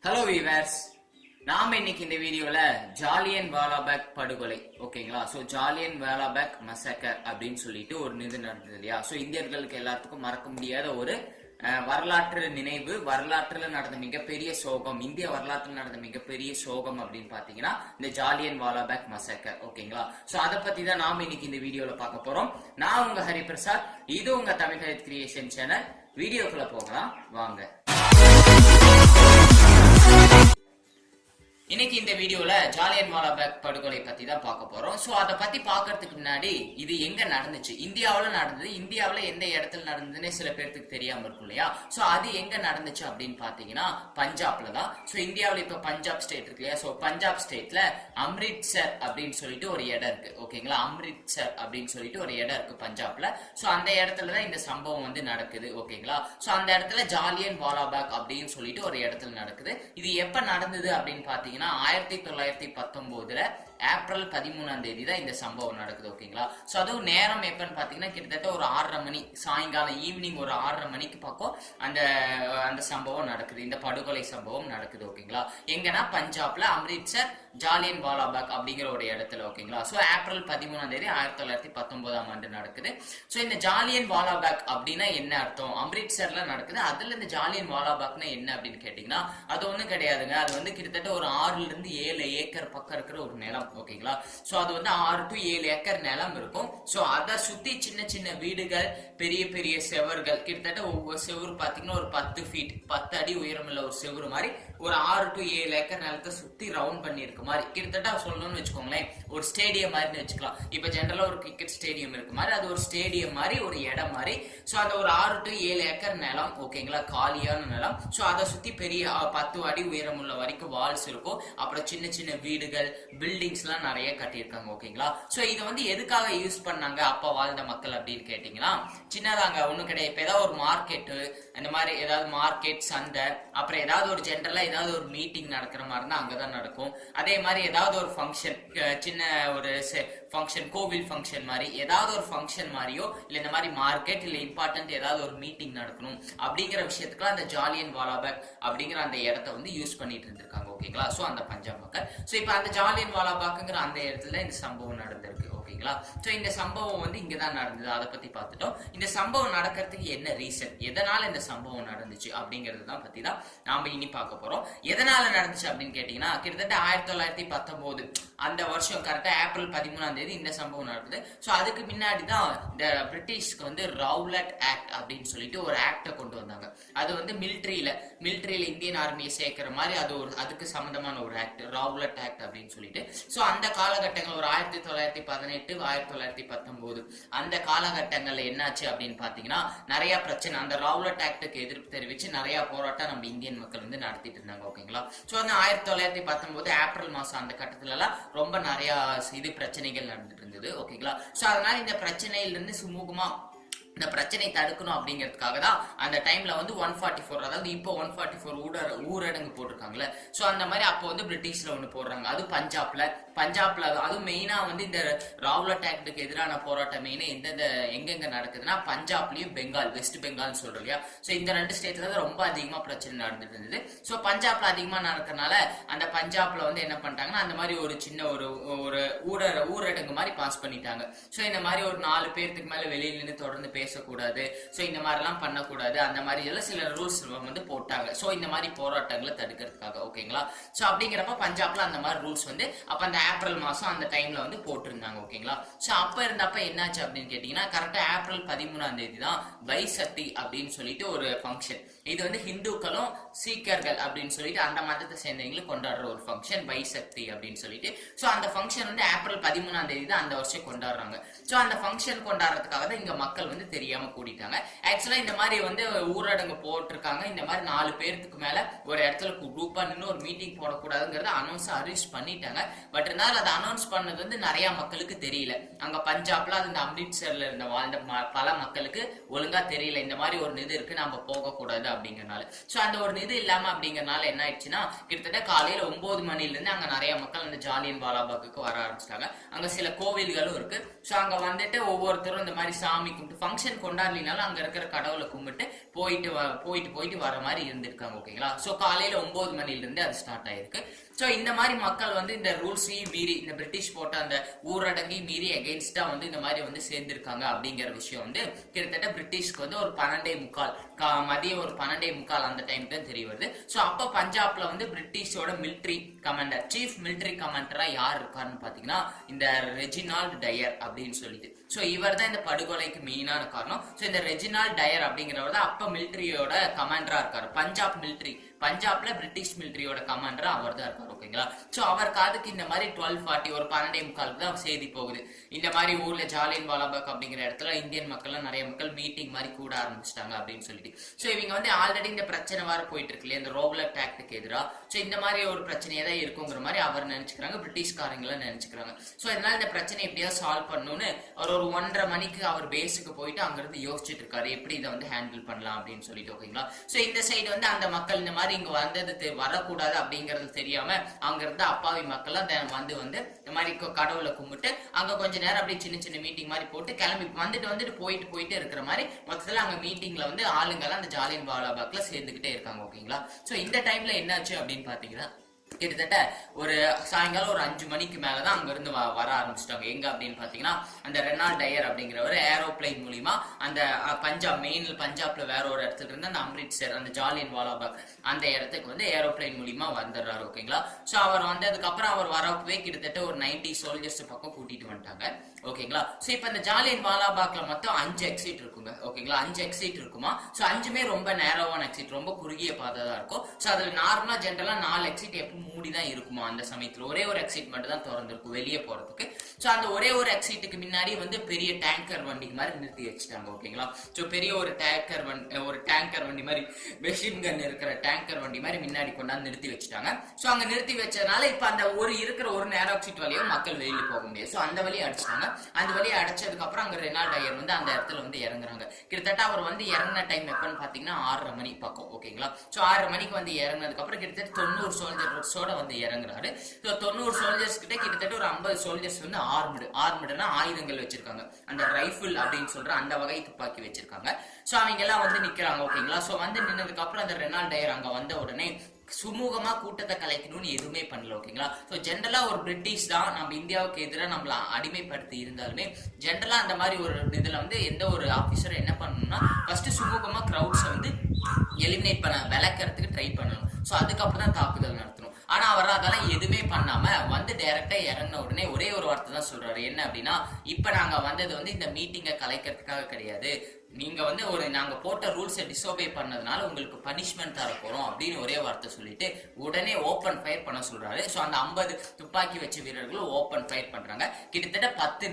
Hello viewers, நாம இன்னைக்கு இந்த வீடியோல ஜாலியன் வாலாபாக் படுகொலை ஓகேங்களா. சோ ஜாலியன் வாலாபாக் மசக்கர் அப்படின்னு சொல்லிட்டு ஒரு நிதி நடந்தது இல்லையா. சோ இந்தியர்களுக்கு எல்லாத்துக்கும் மறக்க முடியாத ஒரு வரலாற்று நினைவு, வரலாற்றுல நடந்த மிகப்பெரிய சோகம், இந்திய வரலாற்றுல நடந்த மிகப்பெரிய சோகம் அப்படின்னு பாத்தீங்கன்னா இந்த ஜாலியன் வாலாபாக் மசக்கர் ஓகேங்களா. சோ அதை பத்தி தான் நாம இன்னைக்கு இந்த வீடியோல பார்க்க போறோம். நான் உங்க ஹரிபிரசாத், இது உங்க தமிழ் ஹெல்த் கிரியேஷன் சேனல். வீடியோக்குள்ள போகலாம் வாங்க. இன்னைக்கு இந்த வீடியோல ஜாலியன் வாலாபாக் படுகொலை பத்தி தான் பார்க்க போறோம். சோ அதை பத்தி பாக்குறதுக்கு முன்னாடி இது எங்க நடந்துச்சு, இந்தியாவில நடந்தது, இந்தியாவில எந்த இடத்துல நடந்ததுன்னு சில பேருக்கு தெரியாம இருக்கும் இல்லையா. சோ அது எங்க நடந்துச்சு அப்படின்னு பாத்தீங்கன்னா பஞ்சாப்ல தான். சோ இந்தியாவில இப்ப பஞ்சாப் ஸ்டேட் இருக்கு இல்லையா. சோ பஞ்சாப் ஸ்டேட்ல அம்ரிட்சர் அப்படின்னு சொல்லிட்டு ஒரு இடம் இருக்கு ஓகேங்களா. அம்ரிட்சர் அப்படின்னு சொல்லிட்டு ஒரு இடம் இருக்கு பஞ்சாப்ல. சோ அந்த இடத்துலதான் இந்த சம்பவம் வந்து நடக்குது ஓகேங்களா. சோ அந்த இடத்துல ஜாலியன் வாலாபாக் அப்படின்னு சொல்லிட்டு ஒரு இடத்துல நடக்குது. இது எப்ப நடந்தது அப்படின்னு பாத்தீங்கன்னா 1919 ஏப்ரல் 13 தான் இந்த சம்பவம் நடக்குது ஓகேங்களா. சோ அதுவும் நேரம் எப்பன்னு பாத்தீங்கன்னா கிட்டத்தட்ட ஒரு 6:30 மணி, சாயங்காலம் ஈவினிங் ஒரு 6:30 மணிக்கு பக்கம் அந்த சம்பவம் நடக்குது, இந்த படுகொலை சம்பவம் நடக்குது ஓகேங்களா. எங்கன்னா பஞ்சாப்ல அம்ரிட்சர் ஜாலியன் வாலாபாக் அப்படிங்கிற ஒரு இடத்துல ஓகேங்களா. சோ ஏப்ரல் 13 1919 நடக்குது. சோ இந்த ஜாலியன் வாலாபாக் அப்படின்னா என்ன அர்த்தம், அம்ரிட்சர்ல நடக்குது, அதுல இந்த ஜாலியன் வாலாபாக்னா என்ன அப்படின்னு கேட்டீங்கன்னா அது ஒண்ணும் கிடையாதுங்க. அது வந்து கிட்டத்தட்ட ஒரு 6 to 7 ஏக்கர் பக்கம் இருக்கிற ஒரு நிலம் ஓகேங்களா. சோ அது வந்து 6 to 7 ஏக்கர் நிலம் இருக்கும். சோ அதை சுத்தி சின்ன சின்ன வீடுகள், பெரிய பெரிய செவர்கள், கிட்டத்தட்ட ஒவ்வொரு செவரு பாத்தீங்கன்னா ஒரு 10 feet 10 அடி உயரம் உள்ள ஒரு செவரு மாதிரி ஒரு 6 to 7 ஏக்கர் நிலத்தை சுத்தி ரவுண்ட் பண்ணி இருக்க மாதிரி, கிட்டத்தட்ட சொல்லணும்னு வச்சுக்கோங்களேன் ஒரு ஸ்டேடியம் மாதிரி வச்சுக்கலாம். இப்ப ஜெனரலா ஒரு கிரிக்கெட் ஸ்டேடியம் இருக்கு மாதிரி அது ஒரு ஸ்டேடியம் மாதிரி, ஒரு இடம் மாதிரி. சோ அந்த ஒரு 6 to 7 ஏக்கர் நிலம் ஓகேங்களா, காலியான நிலம். சோ அதை சுத்தி பெரிய 10 அடி உயரம் உள்ள வரைக்கும் வால்ஸ் இருக்கும். அப்புறம் சின்ன சின்ன வீடுகள், பில்டிங்ஸ் எல்லாம் நிறைய கட்டியிருக்காங்க ஓகேங்களா. சோ இதை வந்து எதுக்காக யூஸ் பண்ணாங்க அப்ப வாழ்ந்த மக்கள் அப்படின்னு கேட்டீங்கன்னா சின்னதாங்க ஒண்ணும் கிடையாது. இப்ப ஏதாவது ஒரு மார்க்கெட், அந்த மாதிரி ஏதாவது மார்க்கெட், சந்தை, அப்புறம் ஏதாவது ஒரு ஜென்ரலா ஏதாவது ஒரு மீட்டிங் நடக்கிற மாதிரி இருந்தா அங்கதான் நடக்கும். அதே மாதிரி ஏதாவது ஒரு ஃபங்க்ஷன், சின்ன ஒரு ஃபங்க்ஷன், கோவில் ஃபங்க்ஷன் மாதிரி ஏதாவது ஒரு ஃபங்க்ஷன் மாதிரியோ, இல்ல இந்த மாதிரி மார்க்கெட் இல்ல இம்பார்ட்டன்ட் ஏதாவது ஒரு மீட்டிங் நடக்கணும் அப்படிங்கிற விஷயத்துக்கு அந்த ஜாலியன் வாலாபாக் அப்படிங்கிற அந்த இடத்த வந்து யூஸ் பண்ணிட்டு இருந்திருக்காங்க ஓகேங்களா. சோ அந்த பஞ்சாப் மக்கள். சோ இப்ப அந்த ஜாலியன் வாலாபாக்ங்கிற அந்த இடத்துல இந்த சம்பவம் நடந்திருக்கு ஓகேங்களா. சோ இந்த சம்பவம் வந்து இங்கதான் நடந்தது, அதை பத்தி பார்த்துட்டோம். இந்த சம்பவம் நடக்கிறதுக்கு என்ன ரீசன், எதனால இந்த சம்பவம் நடந்துச்சு அப்படிங்கறது தான் பத்தி தான் நாம இனி பார்க்க போறோம். எதனால நடந்துச்சு அப்படின்னு கேட்டீங்கன்னா கிட்டத்தட்ட 1919 அந்த வருஷம் கரெக்டா ஏப்ரல் 13 இந்த சம்பவம் நடக்குது. சோ அதுக்கு முன்னாடி தான் இந்த பிரிட்டிஷ்க்கு வந்து ரவுலட் ஆக்ட் அப்படின்னு சொல்லிட்டு ஒரு ஆக்ட கொண்டு வந்தாங்க. அது வந்து மிலிட்டரியில இந்தியன் ஆர்மியை சேர்க்கிற மாதிரி அது ஒரு அதுக்கு சம்பந்தமான ஒரு ஆக்ட், ரவுலட் ஆக்ட் அப்படின்னு சொல்லிட்டு. சோ அந்த காலகட்டங்கள் ஒரு 1918 1919 அந்த காலகட்டங்கள்ல என்னாச்சு அப்படின்னு பாத்தீங்கன்னா நிறைய பிரச்சனை, அந்த ரவுலட் ஆக்டுக்கு எதிர்ப்பு தெரிவிச்சு நிறைய போராட்டம் நம்ம இந்தியன் மக்கள் வந்து நடத்திட்டு இருந்தாங்க ஓகேங்களா. சோ அந்த 1919 ஏப்ரல் மாசம் அந்த கட்டத்துல எல்லாம் ரொம்ப நிறைய இது பிரச்சனைகள் நடந்துட்டு இருந்தது ஓகேங்களா. சோ அதனால இந்த பிரச்சனையிலிருந்து சுமூகமா இந்த பிரச்சனை தடுக்கணும் அப்படிங்கிறதுக்காக தான் அந்த டைம்ல வந்து 144, அதாவது இப்போ 144 ஊரடங்கு போட்டிருக்காங்கல்ல. சோ அந்த மாதிரி அப்போ வந்து பிரிட்டிஷ்ல ஒண்ணு போடுறாங்க, அது பஞ்சாப்ல அதுவும் மெயினா வந்து இந்த ரவுலட் ஆக்டுக்கு எதிரான போராட்டம் மெயினா எங்கெங்க நடக்குதுன்னா பஞ்சாப்லயும் பெங்கால், வெஸ்ட் பெங்கால் சொல்றோம் இல்லையா. சோ இந்த 2 ஸ்டேட்ல தான் ரொம்ப அதிகமா பிரச்சனை நடந்துட்டு இருந்தது. சோ பஞ்சாப்ல அதிகமா நடக்கிறதுனால அந்த பஞ்சாப்ல வந்து என்ன பண்ணிட்டாங்கன்னா அந்த மாதிரி ஒரு சின்ன ஒரு ஊரடங்கு மாதிரி பாஸ் பண்ணிட்டாங்க. சோ இந்த மாதிரி ஒரு 4 பேருக்கு மேல வெளியில நின்று தொடர்ந்து பேசக்கூடாது, சோ இந்த மாதிரி எல்லாம் பண்ணக்கூடாது, அந்த மாதிரி எல்லாம் சில ரூல்ஸ் வந்து போட்டாங்க. சோ இந்த மாதிரி போராட்டங்களை தடுக்கிறதுக்காக ஓகேங்களா. சோ அப்படிங்கிறப்ப பஞ்சாப்ல அந்த மாதிரி ரூல்ஸ் வந்து அப்ப அந்த ஏப்ரல் மாசம் அந்த டைம்ல வந்து போட்டிருந்தாங்க ஓகேங்களா. சோ அப்ப இருந்தப்ப என்னாச்சு அப்படின்னு கேட்டீங்கன்னா கரெக்டா ஏப்ரல் 13 தான் வைசக்தி அப்படின்னு சொல்லிட்டு ஒரு ஃபங்க்ஷன். இது வந்து ஹிந்துக்களும் சீக்கியர்கள் அப்படின்னு சொல்லிட்டு அந்த மதத்தை சேர்ந்தவங்களும் கொண்டாடுற ஒரு ஃபங்க்ஷன் வைசக்தி அப்படின்னு சொல்லிட்டு. சோ அந்த ஃபங்க்ஷன் வந்து ஏப்ரல் 13 தான் அந்த வருஷம் கொண்டாடுறாங்க. சோ அந்த ஃபங்க்ஷன் கொண்டாடுறதுக்காக தான் இங்க மக்கள் வந்து தெரியாம கூட்டிட்டாங்க. ஆக்சுவலா இந்த மாதிரி வந்து ஊரடங்கு போட்டிருக்காங்க, இந்த மாதிரி 4 பேருக்கு மேல ஒரு இடத்துல குரூப்பா நின்று ஒரு மீட்டிங் போடக்கூடாதுங்கிறத அனௌன்ஸ் பண்ணிட்டாங்க. பட் இருந்தாலும் அதை அனௌன்ஸ் பண்ணது வந்து நிறைய மக்களுக்கு தெரியல. அங்க பஞ்சாப்ல அந்த அம்ரிட்சர்ல இருந்த வாழ்ந்த பல மக்களுக்கு ஒழுங்கா தெரியல இந்த மாதிரி ஒரு இது இருக்கு, நம்ம போக கூடாது அப்படிங்கறனால. சோ அந்த ஒரு இது இல்லாம அப்படிங்கறனால என்ன ஆயிடுச்சுன்னா, கிட்டத்தட்ட காலையில 9 மணில இருந்து அங்க நிறைய மக்கள் அந்த ஜாலியன் வாலாபாக்கு வர ஆரம்பிச்சிட்டாங்க. அங்க சில கோவில்களும் இருக்கு. சோ அங்க வந்துட்டு ஒவ்வொருத்தரும் இந்த மாதிரி சாமி கும்பிட்டு ஃபங்க்ஷன் கொண்டாடலினாலும் அங்க இருக்கிற கடவுளை கும்பிட்டு போயிட்டு வர மாதிரி இருந்திருக்காங்க. ஓகேங்களா. சோ காலையில 9 மணில இருந்து அது ஸ்டார்ட் ஆயிருக்கு. சோ இந்த மாதிரி மக்கள் வந்து இந்த ரூல்ஸையும் மீறி, இந்த பிரிட்டிஷ் போட்ட அந்த ஊரடங்கி மீறி எகெயின்ஸ்டா வந்து இந்த மாதிரி வந்து சேர்ந்திருக்காங்க அப்படிங்கிற விஷயம் வந்து கிட்டத்தட்ட பிரிட்டிஷ்க்கு வந்து ஒரு 12:45 மதியம் ஒரு 12:45 அந்த டைம் தான் தெரிய வருது. சோ அப்ப பஞ்சாப்ல வந்து பிரிட்டிஷோட மிலிட்டரி கமாண்டர், சீஃப் மிலிட்டரி கமாண்டரா யார் இருக்காருன்னு பாத்தீங்கன்னா இந்த ரெஜினால்ட் டயர் அப்படின்னு சொல்லிட்டு. சோ இவர் தான் இந்த படுகொலைக்கு மெயினான காரணம். சோ இந்த ரெஜினால்ட் டயர் அப்படிங்கிறவர் தான் அப்ப மிலிட்டரியோட கமாண்டரா இருக்காரு. பஞ்சாப் மிலிட்டரி, பஞ்சாப்ல பிரிட்டிஷ் மிலிட்டரியோட கமாண்டரா அவர் தான் இருக்காரு. ஓகேங்களா. சோ அவர் காதுக்கு இந்த மாதிரி 12:40 ஒரு 12:45 தான் செய்தி போகுது. இந்த மாதிரி ஊர்ல ஜாலியன் வாலாபாக் அப்படிங்கிற இடத்துல இந்தியன் மக்கள் நிறைய மக்கள் மீட்டிங் மாதிரி கூட ஆரம்பிச்சிட்டாங்க அப்படின்னு சொல்லிட்டு. சோ இவங்க வந்து ஆல்ரெடி இந்த பிரச்சனை வர போயிட்டு இருக்கு இல்லையா, இந்த ரோப்லட் ஆக்டுக்கு எதிராக. சோ இந்த மாதிரி ஒரு பிரச்சனையே தான் இருக்குங்கிற மாதிரி அவர் நினைச்சுக்கிறாங்க, பிரிட்டிஷ்காரங்களும் நினைச்சுக்கிறாங்க. சோ இதனால இந்த பிரச்சனை எப்படியாவது சால்வ் பண்ணணும்னு அவர் ஒரு 1:30 மணிக்கு அவர் பேஸுக்கு போயிட்டு அங்கிருந்து யோசிச்சுட்டு இருக்காரு எப்படி இதை வந்து ஹேண்டில் பண்ணலாம் அப்படின்னு சொல்லிட்டு. ஓகேங்களா. சோ இந்த சைடு வந்து அந்த மக்கள் இந்த மாதிரி இங்க வந்தது வரக்கூடாது அப்படிங்கறது தெரியாம அங்க இருந்த அப்பாவி மக்கள் வந்து இந்த மாதிரி கடவுளை கும்பிட்டு அங்க கொஞ்ச நேரம் அப்படியே சின்ன சின்ன மீட்டிங் மாதிரி போட்டு கிளம்பி வந்துட்டு போயிட்டு இருக்கிற மாதிரி மொத்தத்துல அங்க மீட்டிங்ல வந்து ஆளுங்கெல்லாம் அந்த ஜாலியன் வாலாபாக்ல சேர்ந்துகிட்டே இருக்காங்க. ஓகேங்களா. சோ இந்த டைம்ல என்னாச்சு அப்படின்னு பாத்தீங்கன்னா, கிட்டத்தட்ட ஒரு சாயங்காலம் ஒரு 5 மணிக்கு மேலதான் அங்க இருந்து வர ஆரம்பிச்சிட்டாங்க. எங்க அப்படின்னு பாத்தீங்கன்னா, அந்த ரெனால்ட் டயர் அப்படிங்கிறவர் ஏரோப்ளைன் மூலியமா அந்த பஞ்சாப்ல வேற ஒரு இடத்துல இருந்து அந்த அம்ரிட்சர், அந்த ஜாலியன் வாலாபாக் அந்த இடத்துக்கு வந்து ஏரோப்ளைன் மூலியமா வந்துடுறாரு. ஓகேங்களா. சோ அவர் வந்ததுக்கு அப்புறம் அவர் வரப்பவே கிட்டத்தட்ட ஒரு 90 சோல்ஜர்ஸ் பக்கம் கூட்டிட்டு வந்துட்டாங்க. ஓகேங்களா. சோ இப்ப இந்த ஜாலியன் வாலாபாக்ல மொத்தம் 5 எக்ஸிட் இருக்குங்க. ஓகேங்களா. 5 எக்ஸிட் இருக்குமா. சோ 5மே ரொம்ப நேரோவான எக்ஸிட், ரொம்ப குறுகிய பாதை தான் இருக்கும். சோ அதுல நார்மலா ஜென்ரலா 4 எக்ஸிட் எப்பவும் மூடிதான் இருக்குமா. அந்த சமயத்துல ஒரே ஒரு எக்ஸிட் மட்டும் தான் திறந்திருக்கும் வெளியே போறதுக்கு. சோ அந்த ஒரே ஒரு எக்ஸிட்டுக்கு முன்னாடி வந்து பெரிய டேங்கர் வண்டி மாதிரி நிறுத்தி வச்சுட்டாங்க. ஓகேங்களா. சோ பெரிய ஒரு டேங்கர் வண்டி மாதிரி, மெஷின் கன் இருக்கிற டேங்கர் வண்டி மாதிரி முன்னாடி கொண்டாந்து நிறுத்தி வச்சுட்டாங்க. சோ அங்க நிறுத்தி வச்சதுனால இப்ப அந்த இருக்கிற ஒரு நேரோ எக்ஸிட் வழியும் மக்கள் வெளியில போக முடியாது. சோ அந்த வழியை அடிச்சிட்டாங்க. அந்த வழியை அடைச்சதுக்கு அப்புறம் அங்க ரெனால்ட் டயர் வந்து அந்த இடத்துல வந்து இறங்குறாங்க. கிட்டத்தட்ட அவர் வந்து இறங்கின டைம் எப்பன்னு பாத்தீங்கன்னா 6:30 மணி பக்கம். ஓகேங்களா. சோ 6:30 மணிக்கு வந்து இறங்கினதுக்கு அப்புறம் கிட்டத்தட்ட 90 சோல்ஜர்ஸோட வந்து இறங்குறாரு. 90 சோல்ஜர்ஸ் கிட்ட கிட்டத்தட்ட ஒரு 50 சோல்ஜர்ஸ் வந்து ஆர்மடுனா ஆயுதங்கள் வச்சிருக்காங்க. அந்த ரைபிள் அப்படின்னு சொல்ற அந்த வகை துப்பாக்கி வச்சிருக்காங்க. சோ அவங்க எல்லாம் வந்து நிக்கிறாங்க. ஓகேங்களா. சோ வந்து நின்னதுக்கு அப்புறம் அந்த ரெனால்ட் டயர் அங்க வந்த உடனே சுமூகமா கூட்டத்தை கலைக்கணும்னு எதுவுமே பண்ணல. ஓகேங்களா. சோ ஜென்ரலா ஒரு பிரிட்டிஷ் தான் நம்ம இந்தியாவுக்கு எதிராக நம்மள அடிமைப்படுத்தி இருந்தாலுமே ஜென்ரலா அந்த மாதிரி ஒரு இதுல வந்து எந்த ஒரு ஆபீசரும் என்ன பண்ணணும்னா ஃபர்ஸ்ட் சுமூகமா கிரௌட்ஸை வந்து எலிமினேட் பண்ண விளக்கறதுக்கு ட்ரை பண்ணணும். சோ அதுக்கப்புறம் தான் தாக்குதல் நடத்தணும். ஆனா அவர் அதெல்லாம் எதுவுமே பண்ணாம வந்து டைரக்டா இறங்கின உடனே ஒரே ஒரு வார்த்தை தான் சொல்றாரு. என்ன அப்படின்னா, இப்ப நாங்க வந்தது வந்து இந்த மீட்டிங்கை கலைக்கிறதுக்காக கிடையாது, நீங்க வந்து நாங்க போட்ட ரூல்ஸை டிசோபே பண்ணதுனால உங்களுக்கு பனிஷ்மெண்ட் தர போறோம் அப்படின்னு ஒரே வார்த்தை சொல்லிட்டு உடனே ஓபன் ஃபயர் பண்ண சொல்றாரு. சோ அந்த 50 துப்பாக்கி வச்ச வீரர்களும் ஓபன் ஃபயர் பண்றாங்க. கிட்டத்தட்ட 10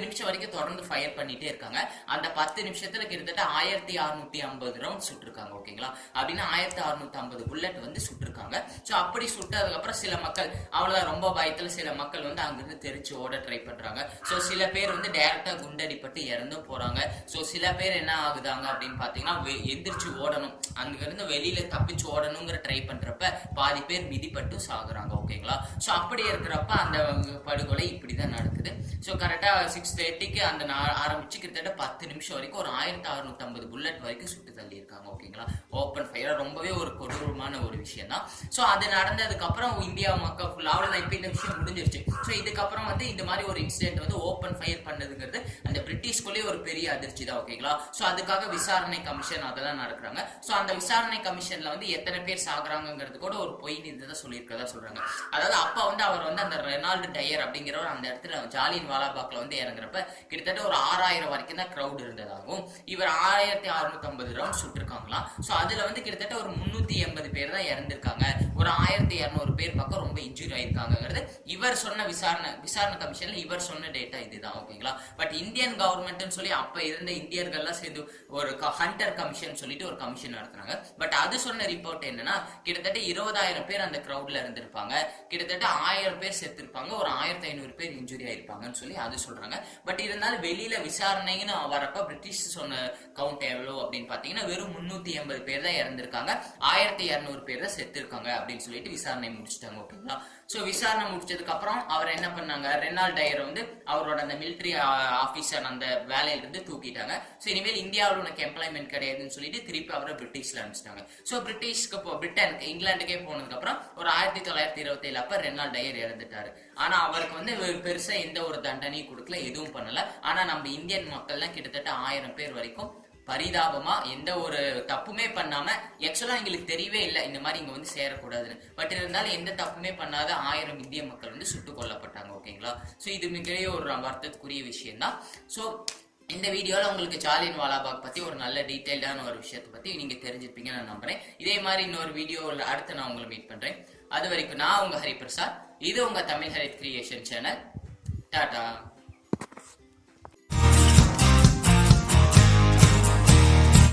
நிமிஷம் வரைக்கும் தொடர்ந்து ஃபயர் பண்ணிட்டே இருக்காங்க. அந்த 10 நிமிஷத்துல கிட்டத்தட்ட 1650 ரவுண்ட் சுட்டிருக்காங்க. ஓகேங்களா. அப்படின்னா 1650 புல்லட் வந்து சுட்டிருக்காங்க. சோ அப்படி சுட்டதுக்கு அப்புறம் சில மக்கள் அவ்வளவுதான் ரொம்ப பயத்துல சில மக்கள் வந்து அங்கிருந்து தெரிச்சு ஓட ட்ரை பண்றாங்க. சோ சில பேர் வந்து டைரக்டா குண்டடிப்பட்டு இறந்தும் போறாங்க. சோ சில பேர் என்ன ஆகுதாங்க அப்படின்னு பாத்தீங்கன்னா எந்திரிச்சு ஓடணும், அங்க இருந்து வெளியில தப்பிச்சு ஓடணுங்கிற ட்ரை பண்றப்ப பாதி பேர் மிதிப்பட்டு சாகுறாங்க. ஓகேங்களா. சோ அப்படி இருக்கிறப்ப அந்த படுகொலை இப்படிதான் நடக்குது. சோ கரெக்டா 6:30க்கு அந்த ஆரம்பிச்சு கிட்டத்தட்ட 10 நிமிஷம் வரைக்கும் ஒரு 1650 புல்லட் வரைக்கும் சுட்டு தள்ளி இருக்காங்க. ஓகேங்களா. ஓபன் ஃபயர் ரொம்பவே ஒரு கொடூரமான ஒரு விஷயம் தான். சோ அது நடந்ததுக்கு அப்புறம் இந்தியா மக்கள் ஃபுல்லா அவ்வளவுதான், இப்ப இந்த விஷயம் முடிஞ்சிருச்சு. சோ இதுக்கப்புறம் வந்து இந்த மாதிரி ஒரு இன்சிடென்ட் வந்து ஓபன் ஃபயர் பண்ணதுங்கிறது அந்த பிரிட்டிஷ்குள்ளே ஒரு பெரிய அதிர்ச்சி தான். ஓகேங்களா. சோ அதுக்காக விசாரணை கமிஷன் அதெல்லாம் நடக்கிறாங்க. சோ அந்த விசாரணை கமிஷன்ல வந்து எத்தனை பேர் சாகுறாங்கிறது கூட ஒரு பொய் நீதி சொல்லியிருக்கதா சொல்றாங்க. அதாவது அப்ப வந்து அவர் வந்து அந்த ரெனால்ட் டயர் அப்படிங்கிறவர் அந்த இடத்துல ஜாலியன் வாலாபாக்ல வந்து இறங்குறப்ப கிட்டத்தட்ட ஒரு 6000 வரைக்கும் தான் கிரௌட் இருந்ததாகவும் இவர் 1650 ரவுண்ட் சுட்டிருக்காங்களாம். சோ அதுல வந்து கிட்டத்தட்ட ஒரு 380 பேர் தான் இறந்திருக்காங்க. ஒரு 1200 பேர் பக்கம் ரொம்ப இன்ஜுரி ஆயிருக்காங்கிறது இவர் சொன்ன விசாரணை கமிஷன்ல இவர் சொன்ன டேட்டா இதுதான். ஓகேங்களா. பட் இந்தியன் கவர்மெண்ட் சொல்லி அப்ப இருந்த இந்தியர்கள்லாம் சேர்ந்து ஒரு ஹண்டர் கமிஷன் சொல்லிட்டு ஒரு கமிஷன் நடத்துனாங்க. பட் அது சொன்ன ரிப்போர்ட் என்னன்னா கிட்டத்தட்ட 20,000 பேர் அந்த கிரௌட்ல இருந்திருப்பாங்க, கிட்டத்தட்ட 1000 பேர் செத்துருப்பாங்க, ஒரு 1500 பேர் இன்ஜுரி ஆயிருப்பாங்கன்னு சொல்லி அது சொல்றாங்க. பட் இருந்தாலும் வெளியில விசாரணைன்னு வரப்ப பிரிட்டிஷ் சொன்ன கவுண்ட் எவ்வளவு அப்படின்னு பாத்தீங்கன்னா வெறும் 380 பேர் தான் இறந்திருக்காங்க, 1200 பேர் தான் செத்துருக்காங்க அப்படின்னு சொல்லிட்டு விசாரணை முடிச்சிட்டாங்க. ஓகேங்களா. சோ விசாரணை முடிச்சதுக்கு அப்புறம் அவர் என்ன பண்ணாங்க, ரெனால்ட் டயர் வந்து அவரோட அந்த மிலிட்டரி ஆபீசர் அந்த வேலையில இருந்து தூக்கிட்டாங்க. சோ இனிமேல் இந்தியாவில் உனக்கு எம்ப்ளாய்மெண்ட் கிடையாதுன்னு சொல்லிட்டு திருப்பி அவரை பிரிட்டிஷ்ல அனுப்பிச்சிட்டாங்க. சோ பிரிட்டனுக்கு இங்கிலாந்துக்கே போனதுக்கு அப்புறம் ஒரு 1927 அப்ப ரெனால்ட் டயர் இறந்துட்டாரு. ஆனா அவருக்கு வந்து பெருசா எந்த ஒரு தண்டனையும் கொடுக்கல, எதுவும் பண்ணல. ஆனா நம்ம இந்தியன் மக்கள்லாம் கிட்டத்தட்ட 1000 பேர் வரைக்கும் பரிதாபமா எந்த ஒரு தப்புமே பண்ணாம, ஆக்சுவலா எங்களுக்கு தெரியவே இல்லை இந்த மாதிரி இங்க வந்து சேரக்கூடாதுன்னு, பட் இருந்தாலும் எந்த தப்புமே பண்ணாத 1000 இந்திய மக்கள் வந்து சுட்டுக் கொல்லப்பட்டாங்க. ஓகேங்களா. சோ இது மிகப்பெரிய ஒரு வருத்தத்துக்குரிய விஷயம் தான். சோ இந்த வீடியோல உங்களுக்கு ஜாலியன் வாலாபாக் பத்தி ஒரு நல்ல டீடைல்டான ஒரு விஷயத்தை பத்தி நீங்க தெரிஞ்சிருப்பீங்கன்னு நான் நம்புறேன். இதே மாதிரி இன்னொரு வீடியோல அடுத்து நான் உங்களை மீட் பண்றேன். அது வரைக்கும் நான் உங்க ஹரிபிரசாத், இது உங்க தமிழ் ஹரித் கிரியேஷன் சேனல். டாடா.